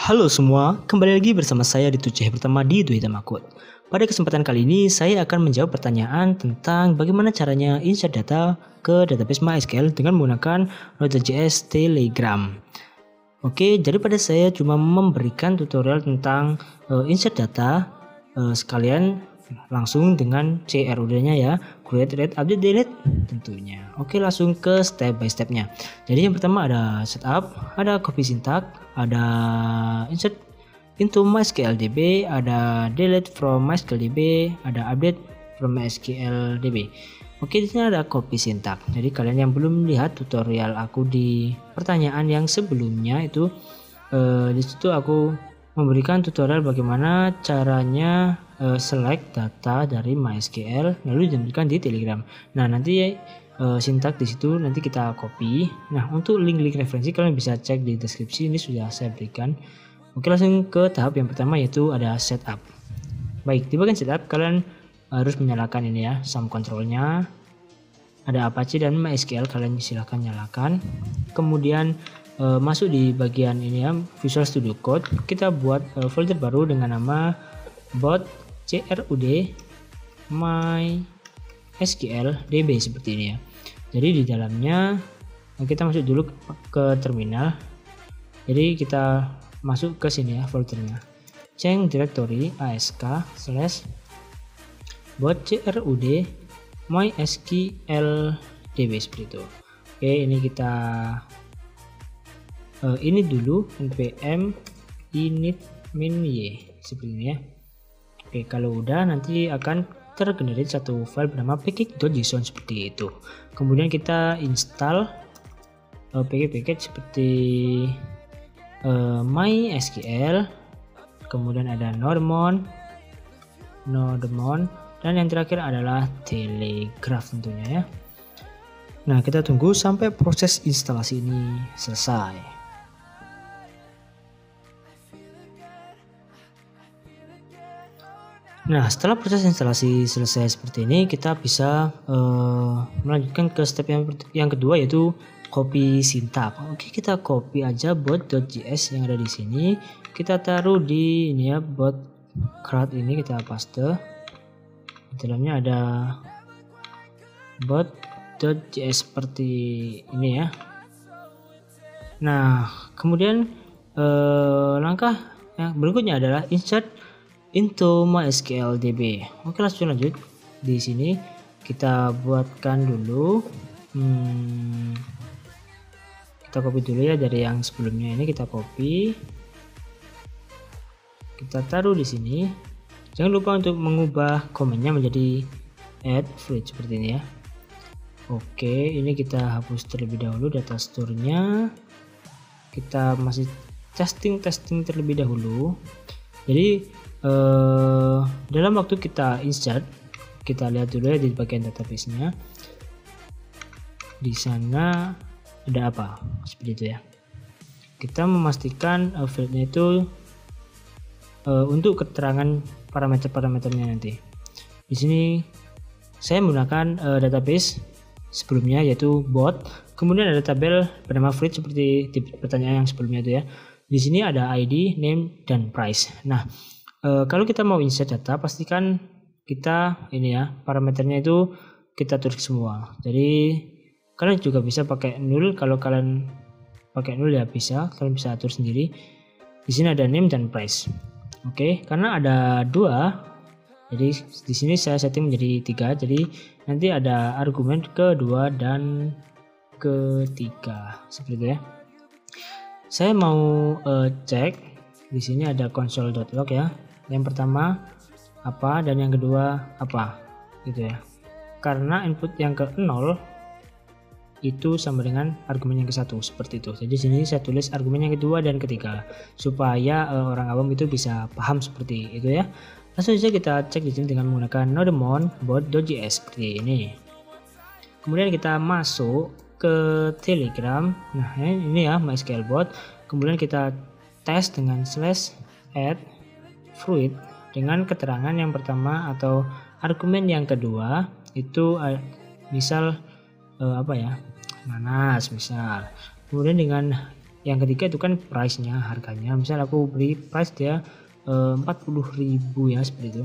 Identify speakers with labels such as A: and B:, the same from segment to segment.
A: Halo semua, kembali lagi bersama saya di Tujuh pertama di Dwi Tamakut. Pada kesempatan kali ini, saya akan menjawab pertanyaan tentang bagaimana caranya insert data ke database MySQL dengan menggunakan Node.js Telegram. Oke, jadi pada saya cuma memberikan tutorial tentang insert data sekalian langsung dengan CRUD-nya ya, create, read, update, delete tentunya. Oke, langsung ke step by stepnya. Jadi yang pertama ada setup, ada copy syntax, ada insert into MySQLDB, ada delete from MySQLDB, ada update from MySQLDB. Oke, di sini ada copy syntax. Jadi kalian yang belum lihat tutorial aku di pertanyaan yang sebelumnya itu di situ aku memberikan tutorial bagaimana caranya select data dari MySQL lalu ditampilkan di Telegram. Nah, nanti sintak di situ nanti kita copy. Nah, untuk link-link referensi kalian bisa cek di deskripsi, ini sudah saya berikan. Oke, langsung ke tahap yang pertama yaitu ada setup. Baik, di bagian setup kalian harus menyalakan ini ya, SAM control-nya. Ada Apache dan MySQL, kalian silahkan nyalakan. Kemudian masuk di bagian ini ya, Visual Studio Code. Kita buat folder baru dengan nama bot crud mysqldb seperti ini ya. Jadi di dalamnya kita masuk dulu ke terminal. Jadi kita masuk ke sini ya foldernya, change directory ask / bot crud mysqldb seperti itu. Oke, ini kita ini dulu npm init min y seperti ini ya. Oke, kalau udah nanti akan tergenerate satu file bernama package.json seperti itu. Kemudian kita install package seperti MySQL, kemudian ada Nodemon, dan yang terakhir adalah Telegraph tentunya ya. Nah, kita tunggu sampai proses instalasi ini selesai. Nah, setelah proses instalasi selesai seperti ini, kita bisa melanjutkan ke step yang kedua yaitu copy syntax. Oke, kita copy aja bot.js yang ada di sini. Kita taruh di ini ya, bot crud ini kita paste. Di dalamnya ada bot.js seperti ini ya. Nah, kemudian langkah yang berikutnya adalah insert into MySQLDB. Oke, langsung lanjut. Di sini kita buatkan dulu. Kita copy dulu ya dari yang sebelumnya ini, kita copy. Kita taruh di sini. Jangan lupa untuk mengubah komennya menjadi add fruit seperti ini ya. Oke, ini kita hapus terlebih dahulu data store-nya. Kita masih testing terlebih dahulu. Jadi dalam waktu kita insert, kita lihat dulu ya di bagian database-nya. Di sana ada apa? Seperti itu ya. Kita memastikan field-nya itu untuk keterangan parameternya nanti. Di sini saya menggunakan database sebelumnya yaitu bot. Kemudian ada tabel bernama fruit seperti di pertanyaan yang sebelumnya itu ya. Di sini ada ID, name, dan price. Nah, kalau kita mau insert data, pastikan kita ini ya, parameternya itu kita tulis semua. Jadi kalian juga bisa pakai null. Kalau kalian pakai null ya bisa, kalian bisa atur sendiri. Di sini ada name dan price. Oke, karena ada dua, jadi di sini saya setting menjadi 3. Jadi nanti ada argumen kedua dan ketiga seperti itu ya. Saya mau cek di sini ada console.log ya. Yang pertama apa dan yang kedua apa gitu ya. Karena input yang ke 0 itu sama dengan argumen yang ke 1 seperti itu. Jadi sini saya tulis argumen yang kedua dan ketiga supaya orang awam itu bisa paham seperti itu ya. Langsung saja kita cek di sini dengan menggunakan Nodemon bot.js seperti ini. Kemudian kita masuk ke Telegram. Nah, ini ya MySQL bot. Kemudian kita tes dengan /add fruit dengan keterangan yang pertama atau argumen yang kedua itu misal apa ya, nanas misal. Kemudian dengan yang ketiga itu kan price-nya, harganya. Misal aku beli price dia 40.000 ya, seperti itu.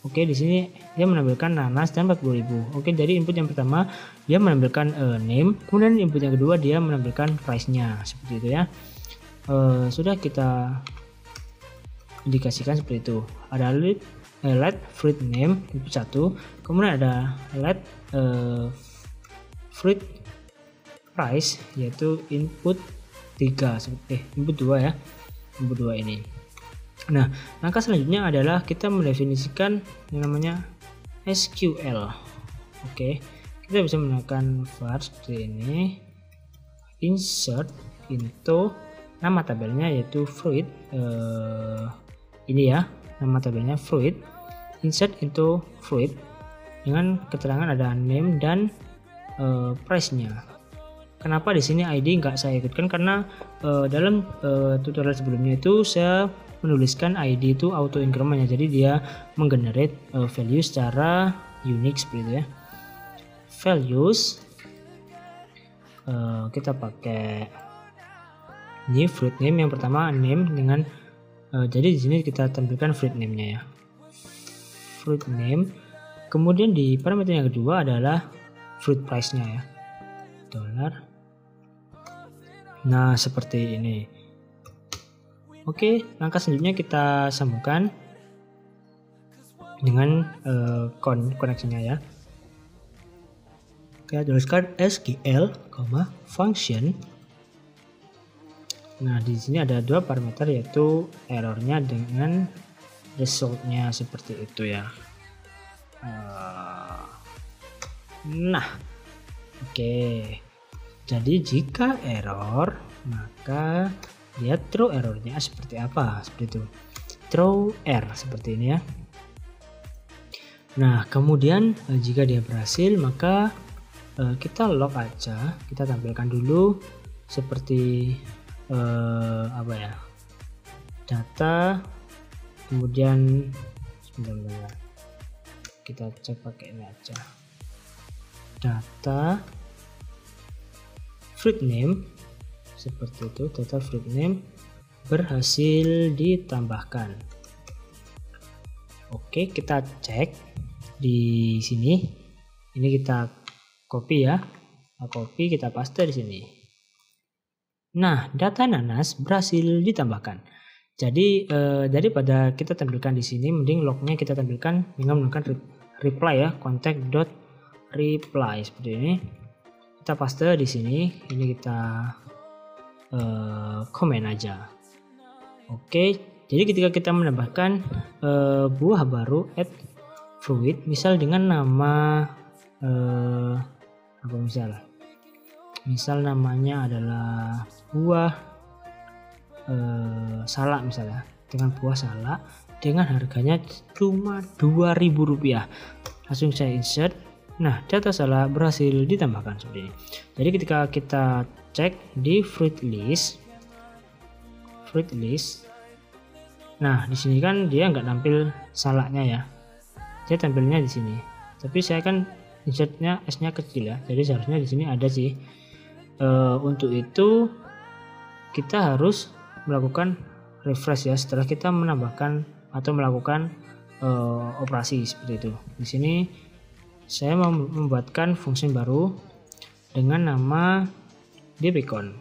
A: Oke, di sini dia menampilkan nanas dan 40.000. Oke, dari input yang pertama dia menampilkan name, kemudian input yang kedua dia menampilkan price-nya, seperti itu ya. Sudah kita indikasikan seperti itu. Ada let fruit name input 1, kemudian ada let fruit price yaitu input 3, input 2 ya, input 2 ini. Nah, langkah selanjutnya adalah kita mendefinisikan yang namanya SQL. Oke, kita bisa menggunakan var seperti ini, insert into nama tabelnya yaitu fruit, ini ya, nama tabelnya fruit, insert into fruit dengan keterangan ada name dan price-nya. Kenapa di sini ID nggak saya ikutkan? Karena dalam tutorial sebelumnya itu saya menuliskan ID itu auto increment ya, jadi dia menggenerate value secara unik seperti itu ya. Values kita pakai ini fruit name yang pertama, name dengan jadi di sini kita tampilkan fruit name-nya ya, fruit name. Kemudian di parameter yang kedua adalah fruit price-nya ya, dollar. Nah, seperti ini. Oke, langkah selanjutnya kita sambungkan dengan koneksinya ya. Kita tuliskan SQL, function. Nah, di sini ada dua parameter yaitu errornya dengan resultnya, seperti itu ya. Nah, oke. Jadi jika error maka lihat throw errornya seperti apa, seperti itu, throw error seperti ini ya. Nah, kemudian jika dia berhasil maka kita log aja, kita tampilkan dulu seperti apa ya, data, kemudian sebentar, kita cek pakai ini aja, data fruit name seperti itu, data fruit name berhasil ditambahkan. Oke, kita cek di sini. Ini kita copy ya, kita copy, kita paste di sini. Nah, data nanas berhasil ditambahkan. Jadi daripada kita tampilkan di sini, mending lognya kita tampilkan dengan menggunakan reply ya, contact.reply seperti ini. Kita paste di sini. Ini kita komen aja. Oke, jadi ketika kita menambahkan buah baru add fruit, misal dengan nama apa misal namanya adalah buah salak misalnya, dengan buah salak dengan harganya cuma Rp2.000, langsung saya insert. Nah, data salak berhasil ditambahkan seperti ini. Jadi ketika kita cek di fruit list, nah di sini kan dia nggak tampil salaknya ya, dia tampilnya di sini. Tapi saya kan insertnya S-nya kecil ya, jadi seharusnya di sini ada sih. Untuk itu kita harus melakukan refresh ya setelah kita menambahkan atau melakukan operasi seperti itu. Di sini saya mau membuatkan fungsi baru dengan nama dbcon.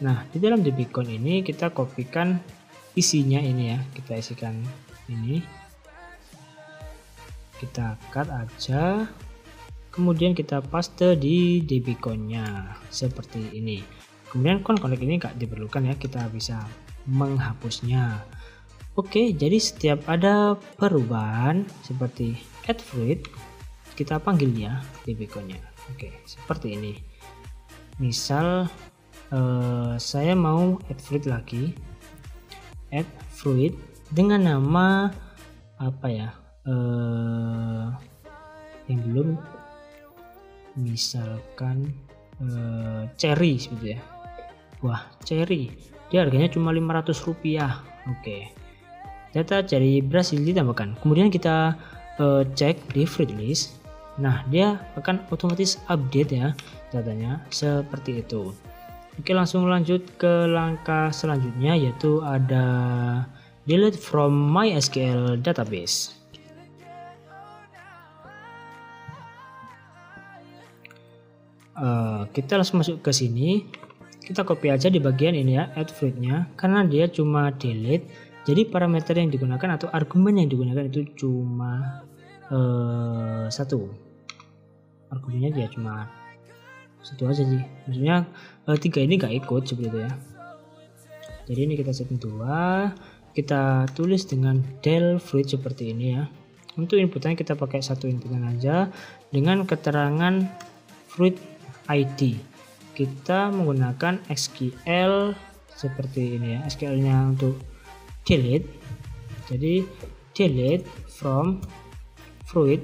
A: Nah, di dalam dbcon ini kita kopikan isinya ini ya, kita isikan ini, kita cut aja, kemudian kita paste di dbcon-nya seperti ini. Kemudian connect ini nggak diperlukan ya, kita bisa menghapusnya. Oke, jadi setiap ada perubahan seperti add fruit, kita panggil ya dbcon-nya. Oke, seperti ini. Misal saya mau add fruit lagi, add fruit dengan nama apa ya, yang belum, misalkan cherry seperti ya, buah cherry, dia harganya cuma Rp500. Oke, data cherry berhasil ditambahkan. Kemudian kita cek di fruit list. Nah, dia akan otomatis update ya datanya seperti itu. Oke, langsung lanjut ke langkah selanjutnya, yaitu ada delete from MySQL database. Kita langsung masuk ke sini, kita copy aja di bagian ini ya, add fruit-nya, karena dia cuma delete, jadi parameter yang digunakan atau argumen yang digunakan itu cuma satu. Argumennya dia cuma satu aja sih, maksudnya 3 ini nggak ikut seperti itu ya. Jadi ini kita setting 2, kita tulis dengan del fruit seperti ini ya. Untuk inputnya kita pakai satu inputan aja dengan keterangan fruit ID. Kita menggunakan SQL seperti ini ya, SQL nya untuk delete, jadi delete from fruit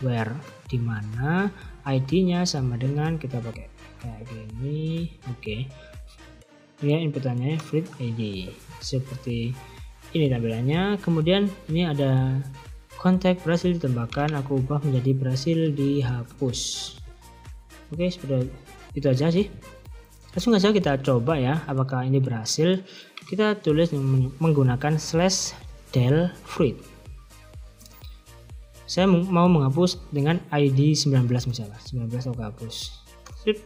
A: where, dimana ID-nya sama dengan kita pakai kayak gini. Oke, ini inputannya fruit ID seperti ini tampilannya. Kemudian ini ada kontak berhasil ditambahkan, aku ubah menjadi berhasil dihapus. Oke, seperti itu aja sih. Langsung aja kita coba ya, apakah ini berhasil. Kita tulis menggunakan /del fruit. Saya mau menghapus dengan ID 19 misalnya, 19 aku hapus. Sip.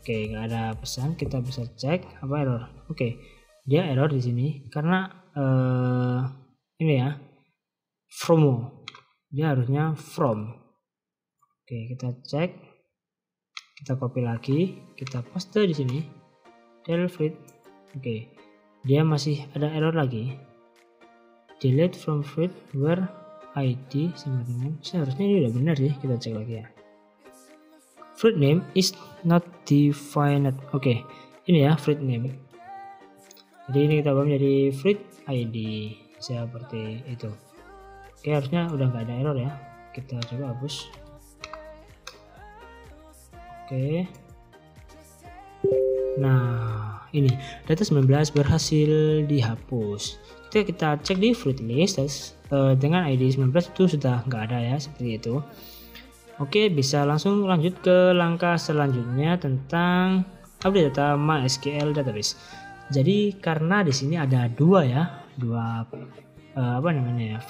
A: Oke, nggak ada pesan, kita bisa cek apa error. Oke, dia error di sini karena ini ya, from, dia harusnya from. Oke, kita cek, kita copy lagi, kita paste di sini, del fruit. Oke, dia masih ada error lagi. Delete from fruit where ID sama dengan, seharusnya ini udah benar sih, kita cek lagi ya. Fruit name is not defined. Oke, ini ya fruit name. Jadi ini kita ubah menjadi fruit ID seperti itu. Oke, harusnya udah nggak ada error ya. Kita coba hapus. Oke. Nah, ini data 19 berhasil dihapus. Kita cek di fruit list dengan ID 19 itu sudah nggak ada ya, seperti itu. Oke, bisa langsung lanjut ke langkah selanjutnya tentang update data MySQL database. Jadi karena di sini ada dua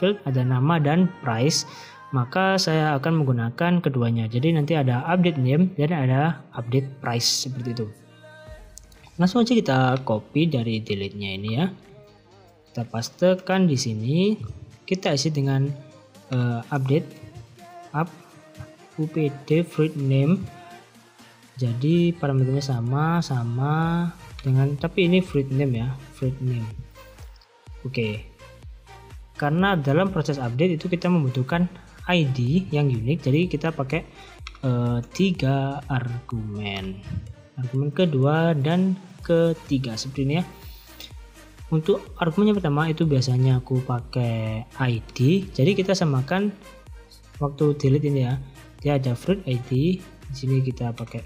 A: field, ada nama dan price, maka saya akan menggunakan keduanya. Jadi nanti ada update name dan ada update price seperti itu. Langsung aja kita copy dari delete-nya ini ya. Kita pastekan di sini, kita isi dengan update upd fruit name. Jadi parameternya sama dengan, tapi ini fruit name ya, fruit name. Oke, karena dalam proses update itu kita membutuhkan ID yang unik, jadi kita pakai 3 argumen kedua dan ketiga seperti ini ya. Untuk argumen yang pertama itu biasanya aku pakai ID, jadi kita samakan waktu delete ini ya, dia ada fruit ID, di sini kita pakai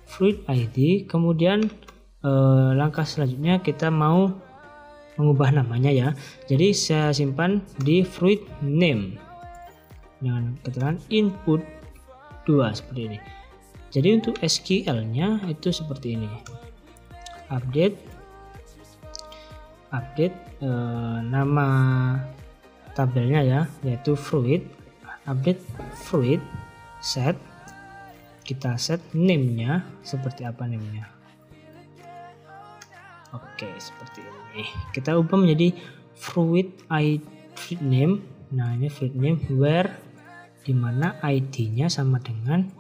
A: fruit ID. Kemudian langkah selanjutnya kita mau mengubah namanya ya, jadi saya simpan di fruit name dengan keterangan input 2 seperti ini. Jadi untuk SQL nya itu seperti ini, update nama tabelnya ya, yaitu fruit, update fruit, set, kita set name nya seperti apa namanya. Oke, seperti ini kita ubah menjadi fruit name. Nah, ini fruit name where, dimana ID nya sama dengan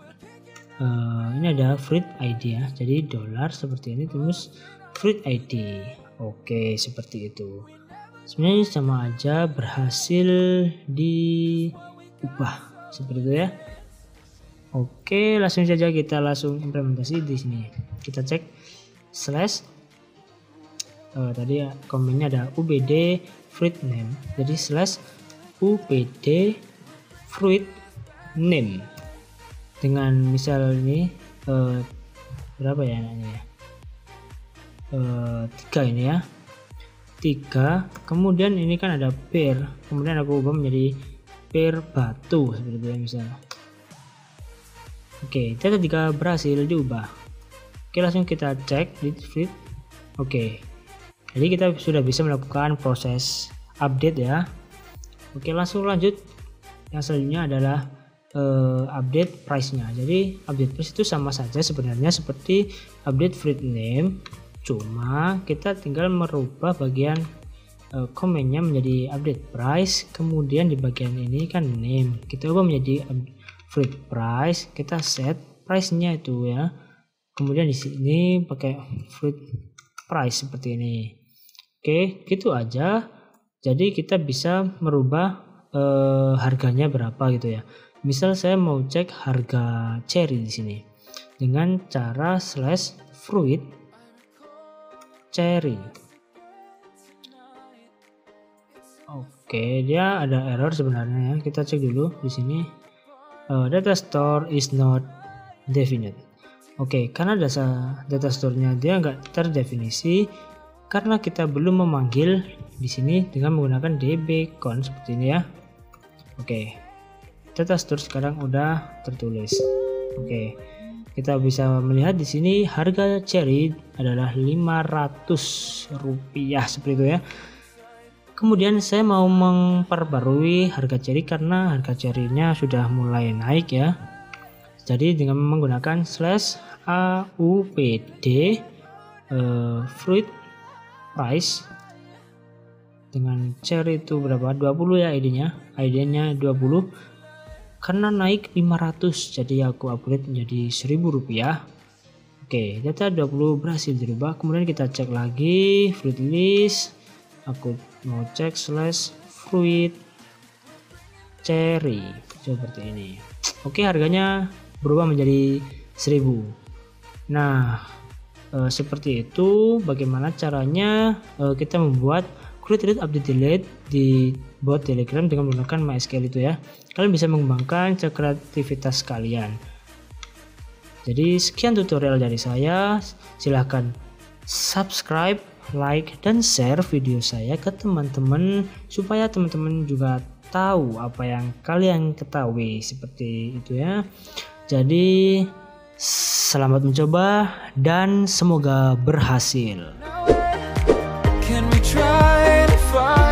A: ini ada fruit ID ya, jadi $ seperti ini, terus fruit ID. Oke, seperti itu. Sebenarnya sama aja, berhasil diubah seperti itu ya. Oke, langsung saja kita langsung implementasi di sini. Kita cek slash tadi ya, komennya ada ubd fruit name, jadi slash ubd fruit name dengan misal ini berapa ya anaknya ya, 3 ini ya, 3. Kemudian ini kan ada pair, kemudian aku ubah menjadi pair batu seperti itu ya misalnya. Oke, data 3 berhasil diubah. Oke, langsung kita cek di Fruit. Oke, jadi kita sudah bisa melakukan proses update ya. Oke, langsung lanjut. Yang selanjutnya adalah update price-nya. Jadi update price itu sama saja sebenarnya seperti update fruit name, cuma kita tinggal merubah bagian komennya menjadi update price, kemudian di bagian ini kan name kita ubah menjadi fruit price, kita set price-nya itu ya. Kemudian di sini pakai fruit price seperti ini. Oke, gitu aja. Jadi kita bisa merubah harganya berapa gitu ya. Misal saya mau cek harga cherry di sini dengan cara slash fruit cherry. Oke, dia ada error sebenarnya ya. Kita cek dulu di sini. Data store is not definite. Oke, karena data store-nya dia nggak terdefinisi karena kita belum memanggil di sini dengan menggunakan dbcon seperti ini ya. Oke, data store sekarang udah tertulis. Oke, kita bisa melihat di sini harga cherry adalah Rp500 seperti itu ya. Kemudian saya mau memperbarui harga cherry karena harga cherry-nya sudah mulai naik ya. Jadi dengan menggunakan slash AUPD fruit price dengan cherry itu berapa? 20 ya ID-nya 20 karena naik 500 jadi aku upgrade menjadi Rp1.000. Oke, data 20 berhasil dirubah. Kemudian kita cek lagi fruit list. Aku mau cek slash fruit cherry seperti ini. Oke, harganya berubah menjadi 1000. Nah, seperti itu bagaimana caranya kita membuat create, read, update, delete di bot Telegram dengan menggunakan MySQL itu ya. Kalian bisa mengembangkan kreativitas kalian. Jadi sekian tutorial dari saya. Silahkan subscribe, like, dan share video saya ke teman-teman supaya teman-teman juga tahu apa yang kalian ketahui seperti itu ya. Jadi selamat mencoba dan semoga berhasil. Can we try to find